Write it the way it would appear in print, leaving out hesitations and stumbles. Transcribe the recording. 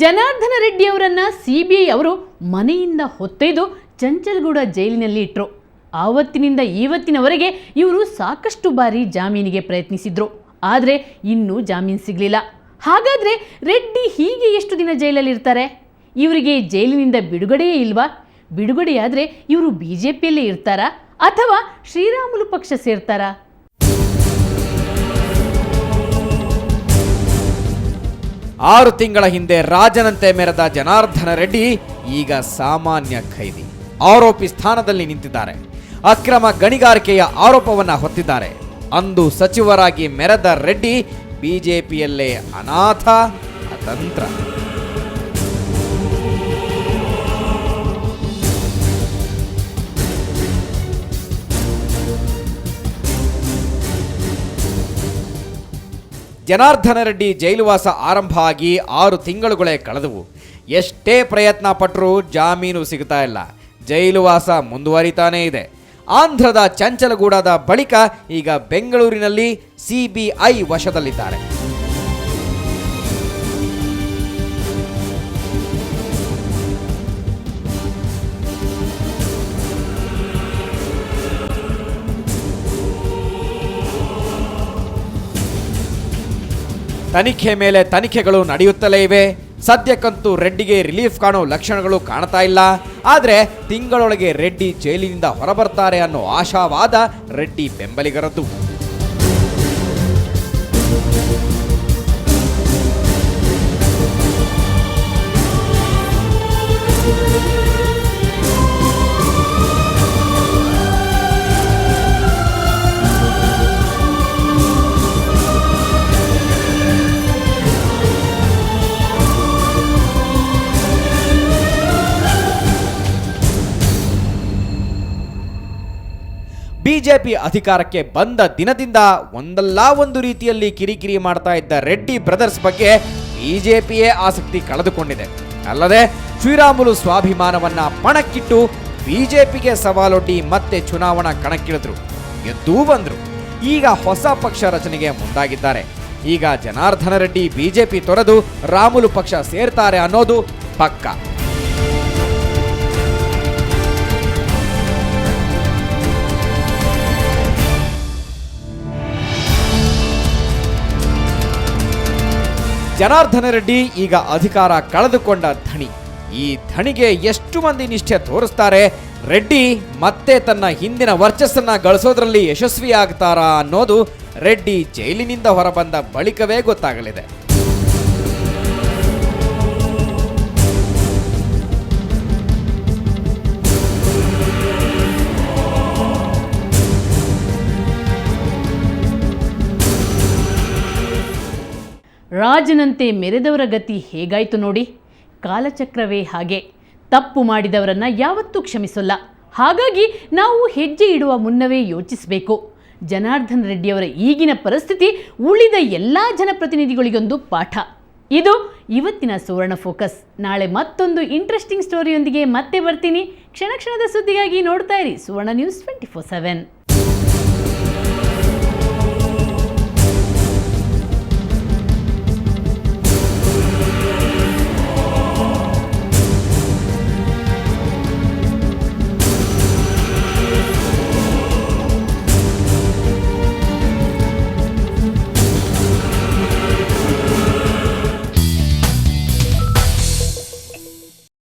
ಜನಾರ್ದನ ರೆಡ್ಡಿ ಅವರನ್ನ ಸಿಬಿಐ ಅವರು ಮನೆಯಿಂದ ಹೊತ್ತೊಯ್ದು ಚಂಚಲ್ಗೂಡ ಜೈಲಿನಲ್ಲಿ ಇಟ್ಟರು. ಆವತ್ತಿನಿಂದ ಇವತ್ತಿನವರೆಗೆ ಇವರು ಸಾಕಷ್ಟು ಬಾರಿ ಜಾಮೀನಿಗೆ ಪ್ರಯತ್ನಿಸಿದ್ರು. ಆದರೆ ಇನ್ನೂ ಜಾಮೀನು ಸಿಗಲಿಲ್ಲ. ಹಾಗಾದರೆ ರೆಡ್ಡಿ ಹೀಗೆ ಎಷ್ಟು ದಿನ ಜೈಲಲ್ಲಿ ಇರ್ತಾರೆ? ಇವರಿಗೆ ಜೈಲಿನಿಂದ ಬಿಡುಗಡೆಯೇ ಇಲ್ವಾ? ಬಿಡುಗಡೆಯಾದರೆ ಇವರು ಬಿಜೆಪಿಯಲ್ಲೇ ಇರ್ತಾರಾ ಅಥವಾ ಶ್ರೀರಾಮುಲು ಪಕ್ಷ ಸೇರ್ತಾರಾ? ಆರು ತಿಂಗಳ ಹಿಂದೆ ರಾಜನಂತೆ ಮೆರೆದ ಜನಾರ್ದನ ರೆಡ್ಡಿ ಈಗ ಸಾಮಾನ್ಯ ಖೈದಿ. ಆರೋಪಿ ಸ್ಥಾನದಲ್ಲಿ ನಿಂತಿದ್ದಾರೆ. ಅಕ್ರಮ ಗಣಿಗಾರಿಕೆಯ ಆರೋಪವನ್ನ ಹೊತ್ತಿದ್ದಾರೆ. ಅಂದು ಸಚಿವರಾಗಿ ಮೆರೆದ ರೆಡ್ಡಿ ಬಿಜೆಪಿಯಲ್ಲೇ ಅನಾಥ, ಅತಂತ್ರ. ಜನಾರ್ದನ ರೆಡ್ಡಿ ಜೈಲುವಾಸ ಆರಂಭ ಆಗಿ 6 ತಿಂಗಳುಗಳೇ ಕಳೆದವು. ಎಷ್ಟೇ ಪ್ರಯತ್ನ ಪಟ್ಟರೂ ಜಾಮೀನು ಸಿಗ್ತಾ ಇಲ್ಲ. ಜೈಲುವಾಸ ಮುಂದುವರಿತಾನೇ ಇದೆ. ಆಂಧ್ರದ ಚಂಚಲಗೂಡದ ಬಳಿಕ ಈಗ ಬೆಂಗಳೂರಿನಲ್ಲಿ ಸಿಬಿಐ ವಶದಲ್ಲಿದ್ದಾರೆ. ತನಿಖೆ ಮೇಲೆ ತನಿಖೆಗಳು ನಡೆಯುತ್ತಲೇ ಇವೆ. ಸದ್ಯಕ್ಕಂತೂ ರೆಡ್ಡಿಗೆ ರಿಲೀಫ್ ಕಾಣೋ ಲಕ್ಷಣಗಳು ಕಾಣ್ತಾ ಇಲ್ಲ. ಆದರೆ ತಿಂಗಳೊಳಗೆ ರೆಡ್ಡಿ ಜೈಲಿನಿಂದ ಹೊರಬರ್ತಾರೆ ಅನ್ನೋ ಆಶಾವಾದ ರೆಡ್ಡಿ ಬೆಂಬಲಿಗರದ್ದು. ಬಿಜೆಪಿ ಅಧಿಕಾರಕ್ಕೆ ಬಂದ ದಿನದಿಂದ ಒಂದಲ್ಲ ಒಂದು ರೀತಿಯಲ್ಲಿ ಕಿರಿಕಿರಿ ಮಾಡ್ತಾ ಇದ್ದ ರೆಡ್ಡಿ ಬ್ರದರ್ಸ್ ಬಗ್ಗೆ ಬಿಜೆಪಿಯೇ ಆಸಕ್ತಿ ಕಳೆದುಕೊಂಡಿದೆ. ಅಲ್ಲದೆ ಶ್ರೀರಾಮುಲು ಸ್ವಾಭಿಮಾನವನ್ನ ಪಣಕ್ಕಿಟ್ಟು ಬಿಜೆಪಿಗೆ ಸವಾಲೊಡ್ಡಿ ಮತ್ತೆ ಚುನಾವಣಾ ಕಣಕ್ಕಿಳಿದ್ರು, ಗೆದ್ದೂ ಬಂದ್ರು. ಈಗ ಹೊಸ ಪಕ್ಷ ರಚನೆಗೆ ಮುಂದಾಗಿದ್ದಾರೆ. ಈಗ ಜನಾರ್ದನ ರೆಡ್ಡಿ ಬಿಜೆಪಿ ತೊರೆದು ರಾಮುಲು ಪಕ್ಷ ಸೇರ್ತಾರೆ ಅನ್ನೋದು ಪಕ್ಕ. ಜನಾರ್ದನ ರೆಡ್ಡಿ ಈಗ ಅಧಿಕಾರ ಕಳೆದುಕೊಂಡ ಧಣಿ. ಈ ಧಣಿಗೆ ಎಷ್ಟು ಮಂದಿ ನಿಷ್ಠೆ ತೋರಿಸ್ತಾರೆ? ರೆಡ್ಡಿ ಮತ್ತೆ ತನ್ನ ಹಿಂದಿನ ವರ್ಚಸ್ಸನ್ನ ಗಳಿಸೋದ್ರಲ್ಲಿ ಯಶಸ್ವಿಯಾಗ್ತಾರಾ ಅನ್ನೋದು ರೆಡ್ಡಿ ಜೈಲಿನಿಂದ ಹೊರಬಂದ ಬಳಿಕವೇ ಗೊತ್ತಾಗಲಿದೆ. ರಾಜನಂತೆ ಮೆರೆದವರ ಗತಿ ಹೇಗಾಯಿತು ನೋಡಿ. ಕಾಲಚಕ್ರವೇ ಹಾಗೆ. ತಪ್ಪು ಮಾಡಿದವರನ್ನು ಯಾವತ್ತೂ ಕ್ಷಮಿಸಲ್ಲ. ಹಾಗಾಗಿ ನಾವು ಹೆಜ್ಜೆ ಇಡುವ ಮುನ್ನವೇ ಯೋಚಿಸಬೇಕು. ಜನಾರ್ದನ ರೆಡ್ಡಿಯವರ ಈಗಿನ ಪರಿಸ್ಥಿತಿ ಉಳಿದ ಎಲ್ಲ ಜನಪ್ರತಿನಿಧಿಗಳಿಗೊಂದು ಪಾಠ. ಇದು ಇವತ್ತಿನ ಸುವರ್ಣ ಫೋಕಸ್. ನಾಳೆ ಮತ್ತೊಂದು ಇಂಟ್ರೆಸ್ಟಿಂಗ್ ಸ್ಟೋರಿಯೊಂದಿಗೆ ಮತ್ತೆ ಬರ್ತೀನಿ. ಕ್ಷಣ ಕ್ಷಣದ ಸುದ್ದಿಗಾಗಿ ನೋಡ್ತಾ ಇರಿ ಸುವರ್ಣ ನ್ಯೂಸ್ 24/7.